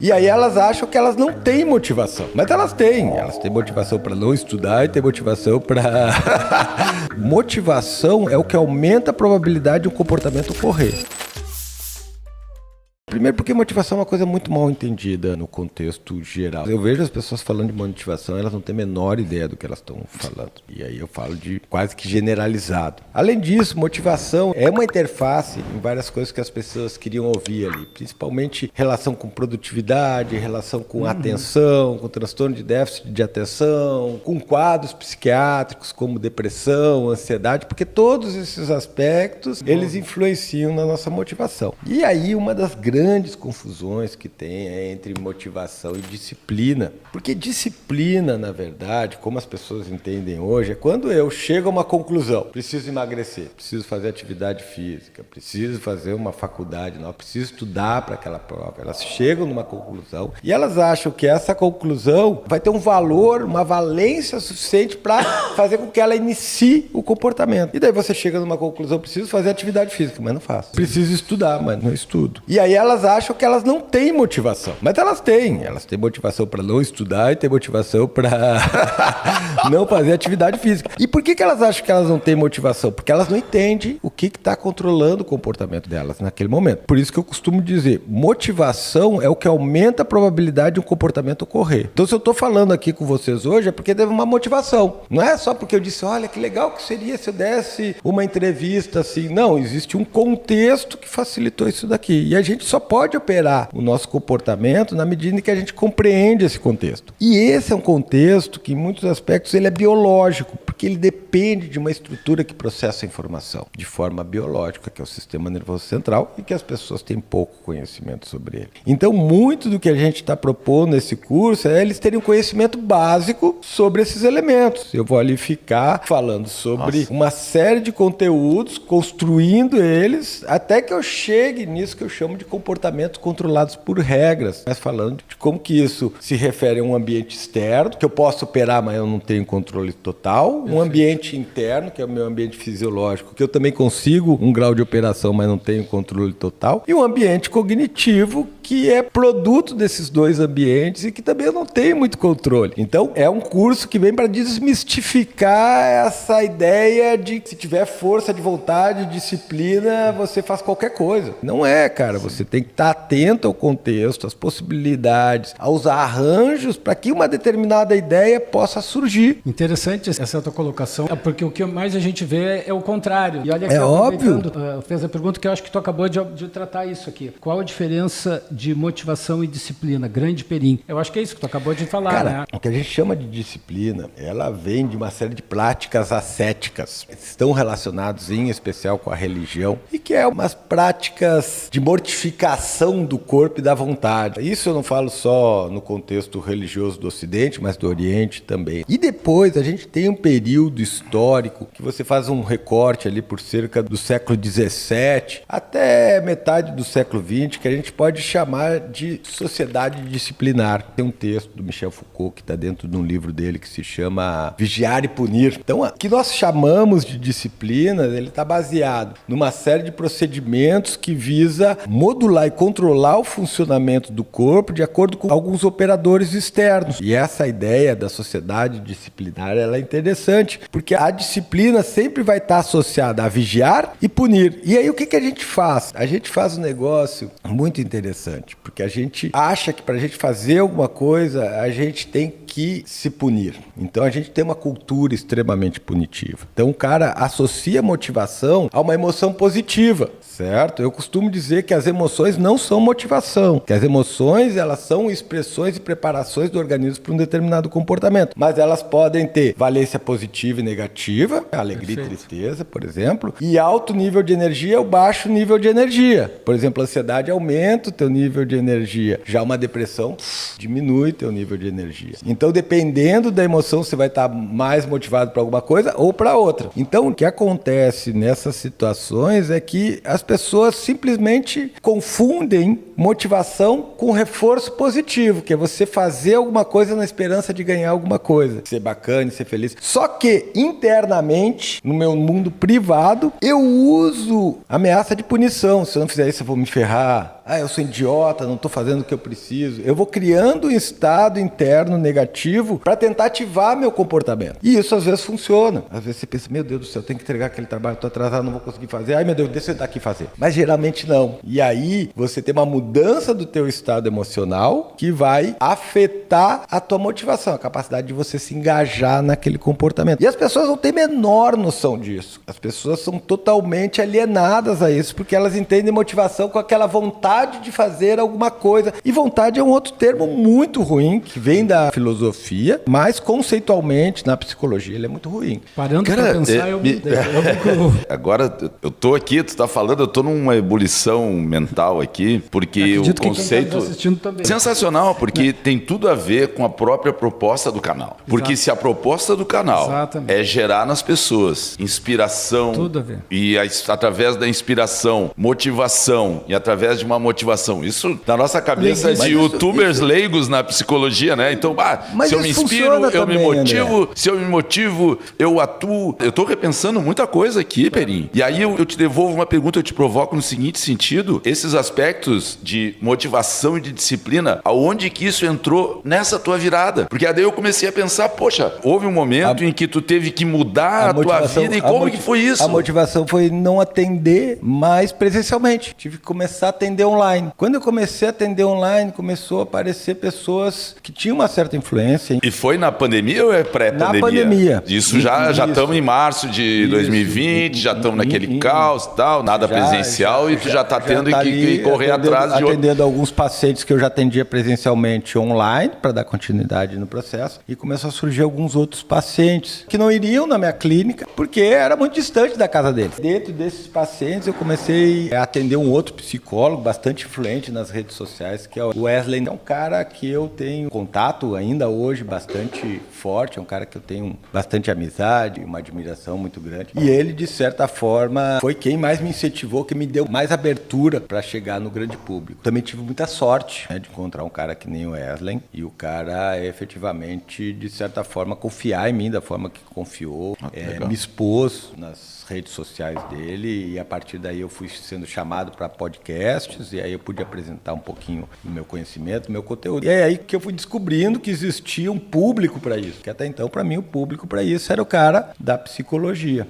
E aí elas acham que elas não têm motivação, mas elas têm. Elas têm motivação para não estudar e têm motivação para... Motivação é o que aumenta a probabilidade de um comportamento ocorrer. Primeiro porque motivação é uma coisa muito mal entendida no contexto geral. Eu vejo as pessoas falando de motivação, elas não têm a menor ideia do que elas estão falando. E aí eu falo de quase que generalizado. Além disso, motivação é uma interface em várias coisas que as pessoas queriam ouvir ali. Principalmente relação com produtividade, relação com atenção, com transtorno de déficit de atenção, com quadros psiquiátricos como depressão, ansiedade, porque todos esses aspectos, eles influenciam na nossa motivação. E aí uma das grandes confusões que tem é entre motivação e disciplina. Porque disciplina, na verdade, como as pessoas entendem hoje, é quando eu chego a uma conclusão. Preciso emagrecer, preciso fazer atividade física, preciso fazer uma faculdade, não, preciso estudar para aquela prova. Elas chegam numa conclusão e elas acham que essa conclusão vai ter um valor, uma valência suficiente para fazer com que ela inicie o comportamento. E daí você chega numa conclusão, preciso fazer atividade física, mas não faço. Preciso estudar, mas não estudo. E aí elas acham que elas não têm motivação, mas elas têm. Elas têm motivação para não estudar e têm motivação para não fazer atividade física. E por que elas acham que elas não têm motivação? Porque elas não entendem o que está controlando o comportamento delas naquele momento. Por isso que eu costumo dizer, motivação é o que aumenta a probabilidade de um comportamento ocorrer. Então se eu estou falando aqui com vocês hoje é porque teve uma motivação. Não é só porque eu disse, olha que legal que seria se eu desse uma entrevista assim. Não, existe um contexto que facilitou isso daqui. E a gente só pode operar o nosso comportamento na medida em que a gente compreende esse contexto. E esse é um contexto que, em muitos aspectos, ele é biológico, porque ele depende de uma estrutura que processa a informação de forma biológica, que é o sistema nervoso central, e que as pessoas têm pouco conhecimento sobre ele. Então, muito do que a gente está propondo nesse curso é eles terem um conhecimento básico sobre esses elementos. Eu vou ali ficar falando sobre uma série de conteúdos, construindo eles, até que eu chegue nisso que eu chamo de comportamentos controlados por regras, mas falando de como que isso se refere a um ambiente externo, que eu posso operar, mas eu não tenho controle total, um ambiente interno, que é o meu ambiente fisiológico, que eu também consigo um grau de operação, mas não tenho controle total, e um ambiente cognitivo, que é produto desses dois ambientes e que também eu não tenho muito controle. Então, é um curso que vem para desmistificar essa ideia de que se tiver força de vontade, disciplina, você faz qualquer coisa. Não é, cara. Você tem que estar atento ao contexto, às possibilidades, aos arranjos para que uma determinada ideia possa surgir. Interessante essa tua colocação, porque o que mais a gente vê é o contrário. E olha que óbvio. Fez a pergunta que eu acho que tu acabou de tratar isso aqui. Qual a diferença de motivação e disciplina? Grande perim. Eu acho que é isso que tu acabou de falar, cara, né? O que a gente chama de disciplina, ela vem de uma série de práticas ascéticas. Estão relacionados em especial com a religião e que é umas práticas de mortificação do corpo e da vontade. Isso eu não falo só no contexto religioso do Ocidente, mas do Oriente também. E depois a gente tem um período histórico que você faz um recorte ali por cerca do século XVII até metade do século XX, que a gente pode chamar de sociedade disciplinar. Tem um texto do Michel Foucault que está dentro de um livro dele que se chama Vigiar e Punir. Então, o que nós chamamos de disciplina, ele está baseado numa série de procedimentos que visa modular e controlar o funcionamento do corpo de acordo com alguns operadores externos. E essa ideia da sociedade disciplinar, ela é interessante, porque a disciplina sempre vai estar associada a vigiar e punir. E aí o que a gente faz? A gente faz um negócio muito interessante, porque a gente acha que para a gente fazer alguma coisa, a gente tem que se punir. Então a gente tem uma cultura extremamente punitiva. Então o cara associa motivação a uma emoção positiva, certo? Eu costumo dizer que as emoções não são motivação, que as emoções, elas são expressões e preparações do organismo para um determinado comportamento, mas elas podem ter valência positiva e negativa, alegria e tristeza, por exemplo, e alto nível de energia ou baixo nível de energia. Por exemplo, a ansiedade aumenta o teu nível de energia, já uma depressão diminui teu nível de energia. Então, dependendo da emoção, você vai estar mais motivado para alguma coisa ou para outra. Então, o que acontece nessas situações é que as pessoas simplesmente confundem motivação com reforço positivo, que é você fazer alguma coisa na esperança de ganhar alguma coisa, ser bacana, ser feliz. Só que internamente, no meu mundo privado, eu uso ameaça de punição. Se eu não fizer isso, eu vou me ferrar. Eu sou idiota, não estou fazendo o que eu preciso. Eu vou criando um estado interno negativo para tentar ativar meu comportamento. E isso às vezes funciona. Às vezes você pensa, meu Deus do céu, eu tenho que entregar aquele trabalho, estou atrasado, não vou conseguir fazer. Ai meu Deus, deixa eu sentar aqui e fazer. Mas geralmente não. E aí você tem uma mudança do teu estado emocional que vai afetar a tua motivação, a capacidade de você se engajar naquele comportamento. E as pessoas não têm menor noção disso. As pessoas são totalmente alienadas a isso, porque elas entendem motivação com aquela vontade de fazer alguma coisa. E vontade é um outro termo muito ruim, que vem da filosofia, mas conceitualmente, na psicologia, ele é muito ruim. Parando para pensar, eu Agora, eu tô aqui, tu tá falando, eu tô numa ebulição mental aqui, porque o conceito... Que quem tá assistindo também. Sensacional, porque tem tudo a ver com a própria proposta do canal. Porque se a proposta do canal é gerar nas pessoas inspiração, tudo a ver. E através da inspiração, motivação, e através de uma motivação. Isso na nossa cabeça de youtubers leigos na psicologia, né? Então, se eu me inspiro, eu me motivo. André. Se eu me motivo, eu atuo. Eu tô repensando muita coisa aqui, Perim. E aí eu te devolvo uma pergunta, eu te provoco no seguinte sentido. Esses aspectos de motivação e de disciplina, aonde que isso entrou nessa tua virada? Porque daí eu comecei a pensar, poxa, houve um momento em que tu teve que mudar a tua vida e como que foi isso? A motivação foi não atender mais presencialmente. Tive que começar a atender online. Quando eu comecei a atender online, começou a aparecer pessoas que tinham uma certa influência. E foi na pandemia ou é pré-pandemia? Na pandemia. Isso já estamos em março de 2020, já estamos naquele caos e tal, nada presencial, e tu já está tendo que correr atrás de... Atendendo alguns pacientes que eu já atendia presencialmente online, para dar continuidade no processo, e começou a surgir alguns outros pacientes que não iriam na minha clínica, porque era muito distante da casa deles. Dentro desses pacientes, eu comecei a atender um outro psicólogo, bastante influente nas redes sociais, que é o Wesley. É um cara que eu tenho contato ainda hoje bastante forte, é um cara que eu tenho bastante amizade, uma admiração muito grande. E ele, de certa forma, foi quem mais me incentivou, que me deu mais abertura para chegar no grande público. Também tive muita sorte, né, de encontrar um cara que nem o Wesley, e o cara efetivamente, de certa forma, confiar em mim da forma que confiou, me expôs nas redes sociais dele, e a partir daí eu fui sendo chamado para podcasts, e aí eu pude apresentar um pouquinho do meu conhecimento, do meu conteúdo. E é aí que eu fui descobrindo que existia um público para isso, que até então, para mim, o público para isso era o cara da psicologia.